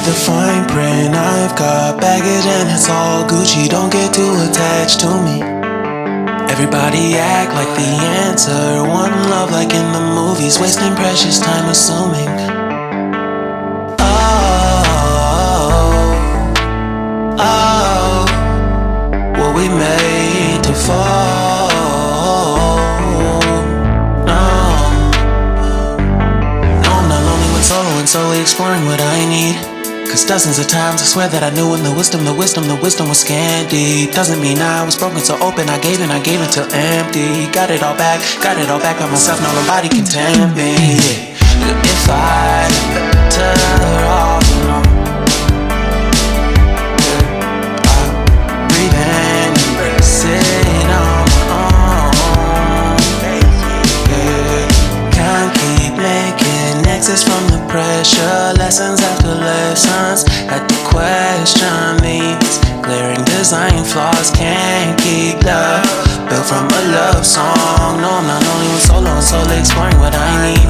the fine print. I've got baggage and it's all Gucci. Don't get too attached to me. Everybody act like the answer. One love like in the movies. Wasting precious time assuming. Oh, were we made to fall? No, I'm not lonely when solo and solely exploring what I need. Cause dozens of times I swear that I knew when the wisdom was scanty. Doesn't mean I was broken so open, I gave until empty. Got it all back by myself, now nobody can tempt me. If I better off alone, breathe and embrace it on my own. Can't keep making exits from the pressure. Lessons after lessons, had to question these glaring design flaws. Can't keep love built from a love song. No, I'm not only with solo and solely exploring what I need.